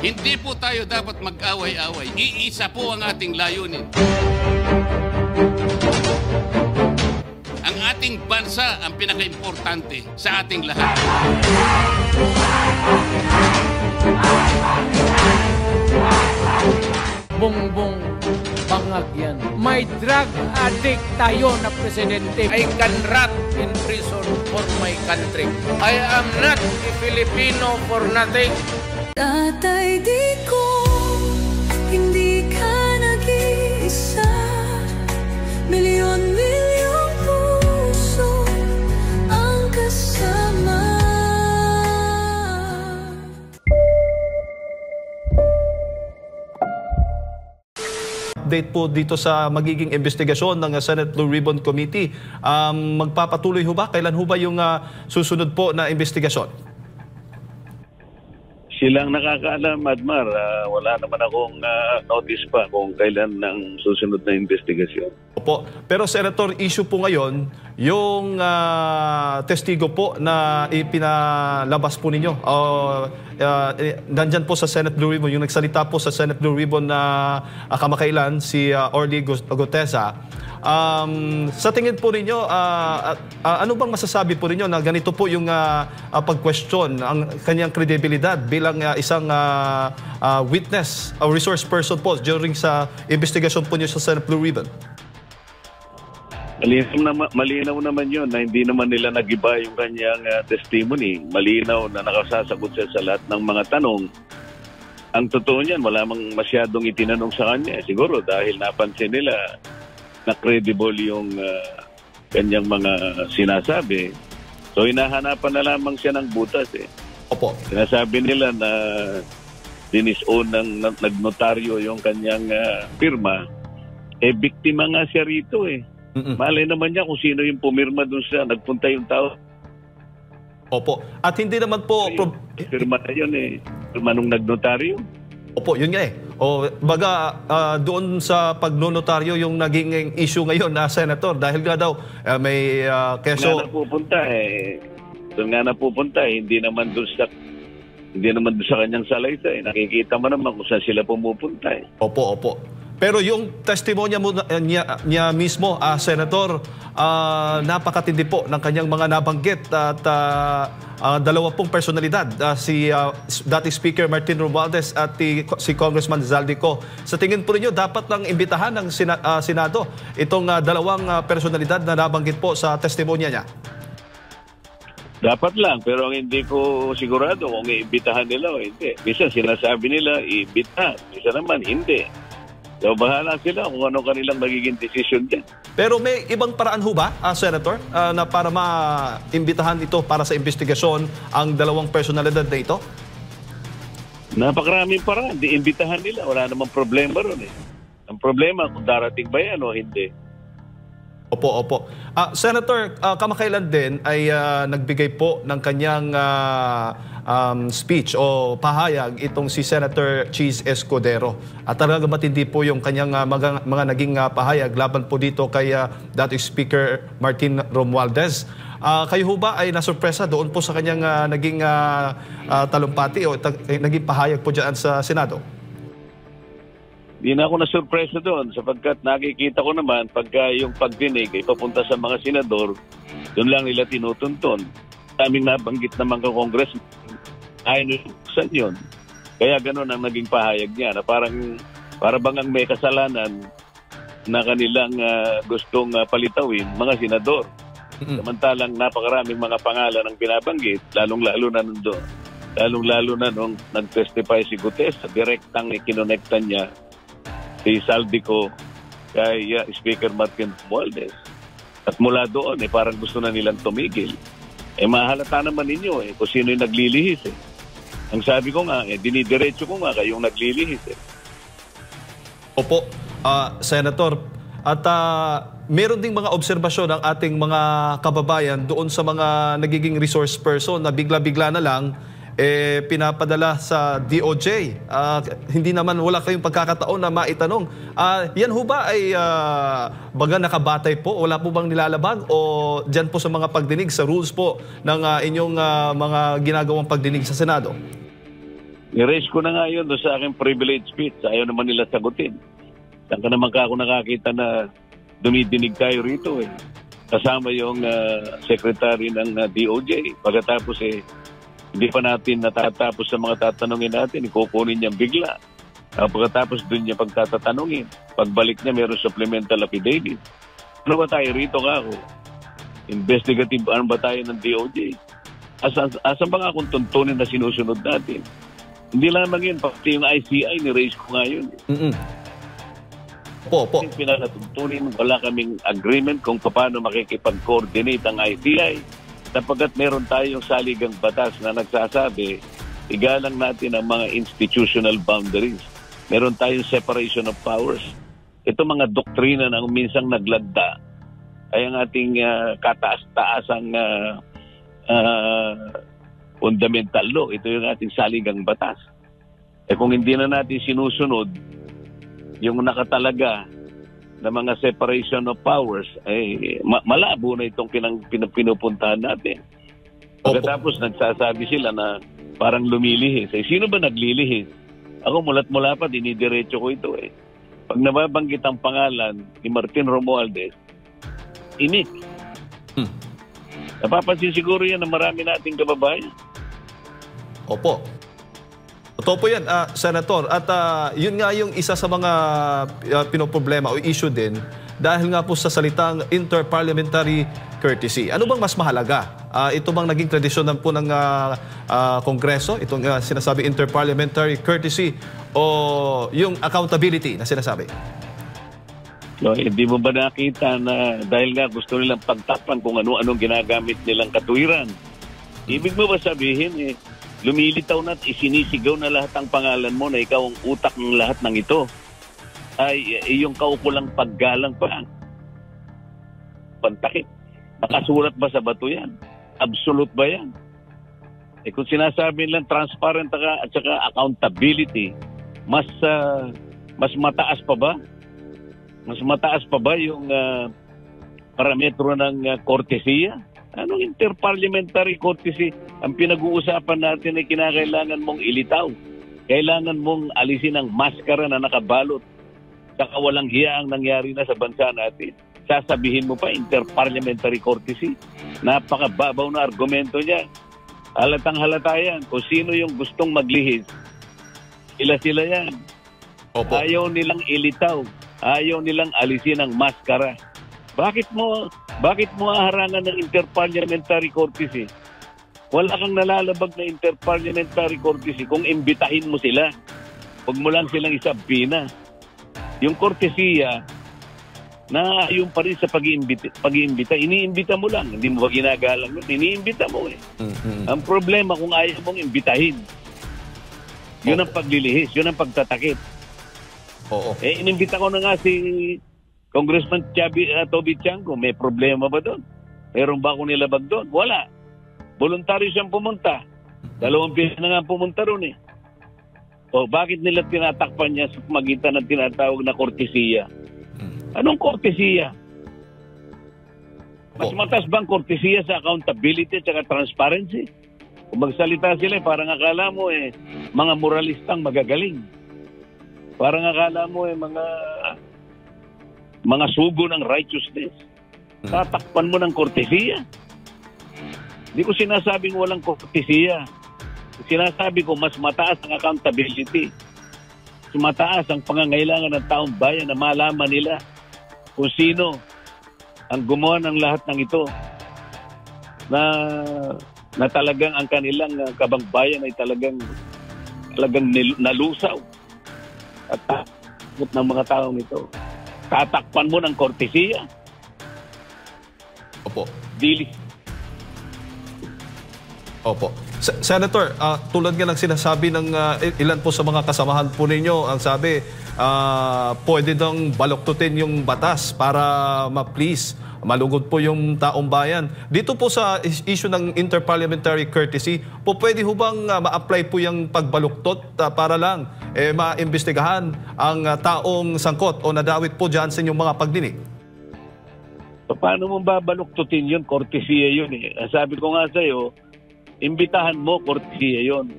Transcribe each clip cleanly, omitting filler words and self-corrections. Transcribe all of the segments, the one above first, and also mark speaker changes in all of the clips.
Speaker 1: Hindi po tayo dapat mag-away-away. Iisa po ang ating layunin. Ang ating bansa ang pinaka-importante sa ating lahat.
Speaker 2: Bongbong bangag yan. May drug addict tayo na presidente. I can rot in prison for my country. I am not a Filipino for nothing.
Speaker 3: Tatay, di ko hindi ka nag-iisa. Milyon-milyong puso ang kasama.
Speaker 4: Update po dito sa magiging investigasyon ng Senate Blue Ribbon Committee. Magpapatuloy ho ba? Kailan ho ba yung susunod po na investigasyon?
Speaker 5: Silang nakakaalam, Admar. Wala naman akong notice pa kung kailan ng susunod na investigasyon.
Speaker 4: Opo. Pero Senator, issue po ngayon yung testigo po na ipinalabas po ninyo. Nandyan po sa Senate Blue Ribbon, yung nagsalita po sa Senate Blue Ribbon na kamakailan, si Orly Gutesa. Sa tingin po ninyo, ano bang masasabi po ninyo na ganito po yung pag-question ang kanyang kredibilidad bilang isang witness, a resource person po during sa investigasyon po niyo sa Senate Blue Ribbon?
Speaker 5: Malinaw naman yun na hindi naman nila nagiba yung kanyang testimony. Malinaw na nakasasagot siya sa lahat ng mga tanong. Ang totoo niyan, wala mang masyadong itinanong sa kanya. Siguro dahil napansin nila na credible yung kanyang mga sinasabi. So hinahanapan na lamang siya ng butas eh.
Speaker 4: Opo.
Speaker 5: Sinasabi nila na dinisown ng nagnotaryo yung kanyang firma. Biktima nga siya rito eh. Malay naman niya kung sino yung pumirma dun sa nagpunta yung tao.
Speaker 4: Opo. At hindi naman po...
Speaker 5: Firma na yun eh. Firma nung nagnotaryo.
Speaker 4: Opo, yun nga eh. O, baga, doon sa pagnonotaryo yung naging issue ngayon na Senator dahil nga daw may keso...
Speaker 5: Doon nga napupunta eh. Doon nga napupunta eh. Hindi naman doon sa kanyang salaysay. Nakikita mo naman kung saan sila pumupunta eh.
Speaker 4: Opo, opo. Pero yung testimonya mo niya mismo, Senator, napakatindi po ng kanyang mga nabanggit at dalawa pong personalidad, si dating Speaker Martin Romualdez at si Congressman Zaldico. Sa tingin po ninyo, dapat lang imbitahan ng Senado itong dalawang personalidad na nabanggit po sa testimonya niya?
Speaker 5: Dapat lang, pero ang hindi ko sigurado kung iimbitahan nila o hindi. Minsan sinasabi nila, iimbitahan. Minsan naman, hindi. So, bahala sila kung ano kanilang magiging decision dyan.
Speaker 4: Pero may ibang paraan ho ba, Senator, na para maimbitahan ito para sa investigasyon ang dalawang personalidad na ito?
Speaker 5: Napakaraming paraan. Di imbitahan nila. Wala namang problema ron eh. Ang problema kung darating ba yan o hindi.
Speaker 4: Opo, opo. Senator, kamakailan din ay nagbigay po ng kanyang speech o pahayag itong si Senator Cheese Escudero. At talaga matindi po yung kanyang mga naging pahayag laban po dito kay dating Speaker Martin Romualdez. Kayo ho ba ay nasurpresa doon po sa kanyang naging talumpati o naging pahayag po dyan sa Senado?
Speaker 5: Hindi na ako nasurpresa doon sapagkat nakikita ko naman pagka yung pagdinig ay papunta sa mga senador, doon lang nila tinutuntun. Aming nabanggit naman ka congressman, ayun yun. Kaya gano'n ang naging pahayag niya na para bang ang may kasalanan na kanilang gustong palitawin mga senador. Samantalang napakaraming mga pangalan ang binabanggit, lalong-lalo na nung lalong-lalo na nung nag-testify si Gutesa, direktang ikinonektan niya si Zaldico kay Speaker Martin Romualdez. At mula doon, parang gusto na nilang tumigil. Mahalata naman ninyo kung sino yung naglilihis. Ang sabi ko nga, dinidiretso ko nga kayong naglilihis.
Speaker 4: Opo, Senator. At meron ding mga obserbasyon ng ating mga kababayan doon sa mga nagiging resource person na bigla-bigla na lang pinapadala sa DOJ. Hindi naman wala kayong pagkakataon na maitanong. Yan ho ba ay baga nakabatay po? Wala po bang nilalabag? O dyan po sa mga pagdinig, sa rules po ng inyong mga ginagawang pagdinig sa Senado?
Speaker 5: I-raise ko na nga yun doon sa aking privilege speech. Ayaw naman nila sagutin. Saan ka naman ako nakakita na dumidinig tayo rito eh. Kasama yung secretary ng DOJ. Pagkatapos hindi pa natin natatapos sa mga tatanungin natin. Ikukunin niya bigla. Pagkatapos doon niya pagtatatanungin. Pagbalik niya mayroon supplemental affidavit. Ano ba tayo rito ako? Investigative arm ba tayo ng DOJ? Asan ba nga kung tuntunin na sinusunod natin? Hindi lang naman yun, pati yung ICI, ni-raise ko nga yun.
Speaker 4: Po.
Speaker 5: Pinalatuntunin, wala kaming agreement kung paano makikipag-coordinate ang ICI. Sapagkat meron tayong saligang batas na nagsasabi, igalang natin ang mga institutional boundaries. Meron tayong separation of powers. Ito mga doktrina na minsang naglagda ay ang ating kataas-taasang fundamental law. Ito yung ating saligang batas. Kung hindi na natin sinusunod yung nakatalaga na mga separation of powers, malabo na itong pinupuntahan natin. Pagkatapos nagsasabi sila na parang lumilihis. Sino ba naglilihis? Ako mulat-mula pa, dinidiretso ko ito eh. Pag nababanggit ang pangalan ni Martin Romualdez, imik. Napapansin siguro yan ng marami nating kababayan.
Speaker 4: Opo. Totoo po yan, Senator. At yun nga yung isa sa mga pinoproblema o issue din dahil nga po sa salitang interparliamentary courtesy. Ano bang mas mahalaga? Ito bang naging tradisyon po ng Kongreso? Itong sinasabi interparliamentary courtesy o yung accountability na sinasabi?
Speaker 5: No, hindi mo ba nakita na dahil nga gusto nilang pagtakpan kung ano-anong ginagamit nilang katuwiran? Ibig mo ba sabihin lumilitaw na at isinisigaw na lahat ang pangalan mo na ikaw ang utak ng lahat ng ito ay yung kaukulang paggalang pa. Pantakip. Nakasulat ba sa bato yan? Absolute ba yan? Kung sinasabi nilang transparent at saka accountability, mas mataas pa ba? Mas mataas pa ba yung parametro ng kortesiya? Anong interparliamentary courtesy? Ang pinag-uusapan natin ay kinakailangan mong ilitaw. Kailangan mong alisin ang maskara na nakabalot. Saka walang hiya ang nangyari na sa bansa natin. Sasabihin mo pa interparliamentary courtesy? Napakababaw na argumento niya. Halatang halata yan. Kung sino yung gustong maglihis, sila yan.
Speaker 4: Opo.
Speaker 5: Ayaw nilang ilitaw. Ayaw nilang alisin ang maskara. Bakit mo harangan ng interparliamentary courtesy? Wala kang nalalabag na interparliamentary courtesy kung imbitahin mo sila. Huwag mo lang silang isabina. Yung courtesya na yung pa rin sa pag-iimbita, iniimbita mo lang. Hindi mo ba ginagalang yun? Iniimbita mo eh. Ang problema kung ayaw mong imbitahin, yun ang paglilihis, yun ang pagtatakip.
Speaker 4: Oo.
Speaker 5: Inimbita ko na nga si Congressman Toby Chanco, may problema ba doon? Meron ba akong nilabag doon? Wala. Voluntaryo siyang pumunta. 2 beses na nga pumunta roon eh. O bakit nila tinatakpan niya sa magitan ng tinatawag na kortesiya? Anong kortesiya? Mas mataas bang kortesiya sa accountability at transparency? Kung magsalita sila, parang akala mo mga moralistang magagaling. Parang akala mo mga sugo ng righteousness. Tatakpan mo ng kortesiya. Hindi ko sinasabing walang kortesiya. Sinasabi ko mas mataas ang accountability. Mas mataas ang pangangailangan ng taong bayan na malaman nila kung sino ang gumawa ng lahat ng ito na talagang ang kanilang kabangbayan ay talagang nalusaw at takot ng mga taong ito. Tatakpan mo ng kortesiya.
Speaker 4: Opo.
Speaker 5: Dili.
Speaker 4: Opo. Senator, tulad nga ng sinasabi ng ilan po sa mga kasamahan po ninyo, ang sabi, pwede daw baluktutin yung batas para ma-please, malugod po yung taong bayan. Dito po sa issue ng interparliamentary courtesy, po pwede ho bang ma-apply po yung pagbaluktot para lang maimbestigahan ang taong sangkot o nadawit po dyan sa inyong mga pagdinig?
Speaker 5: So, paano mo babaluktutin yun? Kortesiya yun eh. Sabi ko nga sa'yo, imbitahan mo, kortesiya yun.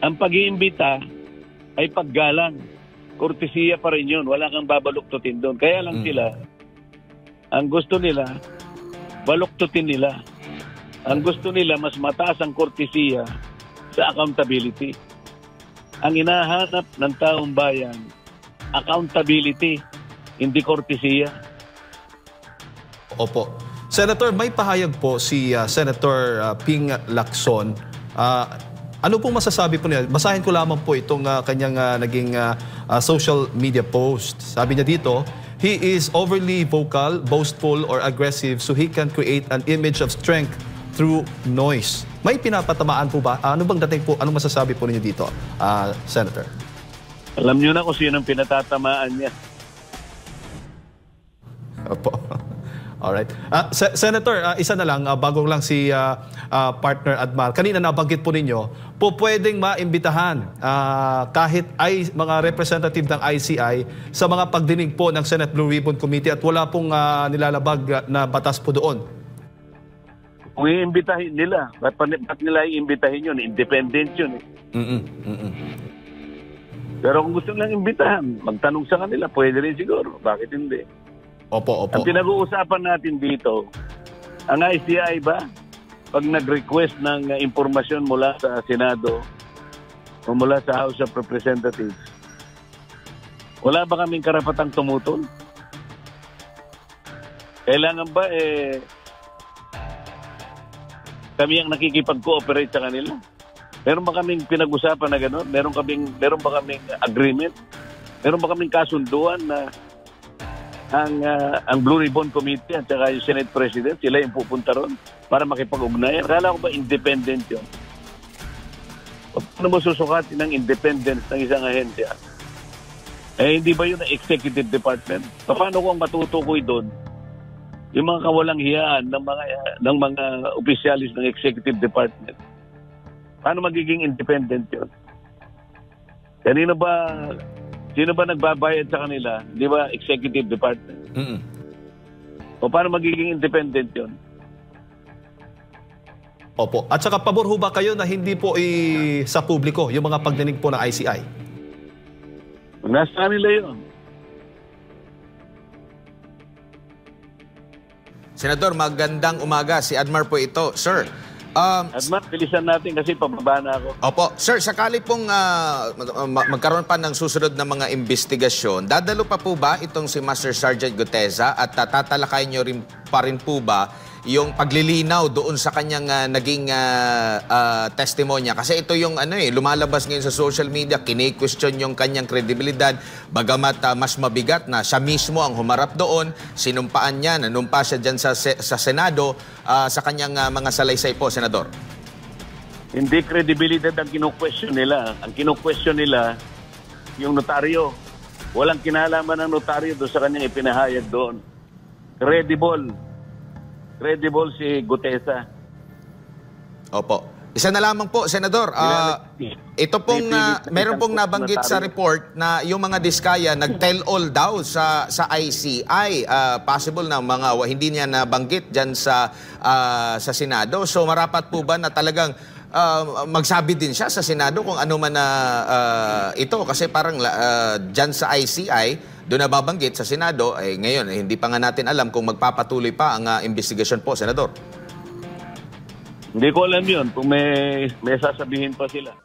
Speaker 5: Ang pag-iimbita ay paggalang. Kortesiya pa rin yun. Wala kang babaluktutin doon. Kaya lang sila, ang gusto nila, baluktutin nila. Ang gusto nila, mas mataas ang kortesiya sa accountability. Ang hinahanap ng taong bayan, accountability, hindi kortesiya.
Speaker 4: Opo. Senator, may pahayag po si Senator Ping Lacson. Ano pong masasabi po niya? Basahin ko lamang po itong kanyang naging social media post. Sabi niya dito, he is overly vocal, boastful, or aggressive so he can create an image of strength through noise. May pinapatamaan po ba? Ano bang dating po? Anong masasabi po ninyo dito, Senator?
Speaker 5: Alam niyo na kung sino ang pinatatamaan niya.
Speaker 4: Opo. Alright. Senator, isa na lang, bago lang si partner Admar. Kanina nabanggit po ninyo, po pwedeng maimbitahan kahit ay mga representative ng ICI sa mga pagdinig po ng Senate Blue Ribbon Committee at wala pong nilalabag na batas po doon.
Speaker 5: Kung iimbitahin nila, ba't nila iimbitahin yun? Independent yun. Pero kung gusto nilang imbitahan, magtanong sa kanila, pwede rin siguro. Bakit hindi?
Speaker 4: Opo.
Speaker 5: Ang pinag-uusapan natin dito, ang ICI ba, pag nag-request ng impormasyon mula sa Senado o mula sa House of Representatives, wala ba kaming karapatang tumutol? Kailangan ba kami ang nakikipag-cooperate sa kanila? Meron ba kaming pinag-usapan na gano'n? Meron ba kaming agreement? Meron ba kaming kasunduan na ang Blue Ribbon Committee at saka yung Senate President, sila yung pupunta ron para makipag-ugnayan? Kala ko ba independent yun? Paano mo susukatin ng independence ng isang ahensya? Hindi ba yun ang executive department? Paano kung matutukoy doon yung mga kawalang hiyaan ng mga opisyalis ng executive department? Paano magiging independent yun? Sino ba nagbabayad sa kanila? Di ba executive department? O paano magiging independent yun?
Speaker 4: Opo. At saka pabor ho ba kayo na hindi po sa publiko yung mga pagdinig po ng ICI?
Speaker 5: Nasa kanila yun.
Speaker 6: Senador, magandang umaga. Si Admar po ito. Sir,
Speaker 5: Admar, bilisan natin kasi pababa na ako.
Speaker 6: Opo. Sir, sakali pong magkaroon pa ng susunod na mga investigasyon, dadalo pa po ba itong si Master Sergeant Guteza at tatalakay nyo rin pa rin po ba yung paglilinaw doon sa kanyang naging testimonya? Kasi ito yung lumalabas ngayon sa social media, kini-question yung kanyang kredibilidad, bagamat mas mabigat na siya mismo ang humarap doon, sinumpaan niya, nanumpa siya dyan sa Senado sa kanyang mga salaysay po, Senador.
Speaker 5: Hindi kredibilidad ang kino-question nila. Ang kino-question nila, yung notaryo. Walang kinalaman ng notaryo doon sa kanyang ipinahayag doon. Credible si Guteza.
Speaker 6: Opo. Isa na lamang po, Senador. Ito pong, meron pong nabanggit sa report na yung mga diskaya nag-tell all daw sa ICI. Possible na mga hindi niya nabanggit dyan sa Senado. So marapat po ba na talagang magsabi din siya sa Senado kung ano man na ito? Kasi parang dyan sa ICI, doon na babanggit sa Senado, ngayon hindi pa nga natin alam kung magpapatuloy pa ang investigasyon po, Senador.
Speaker 5: Hindi ko alam yun kung may sasabihin pa sila.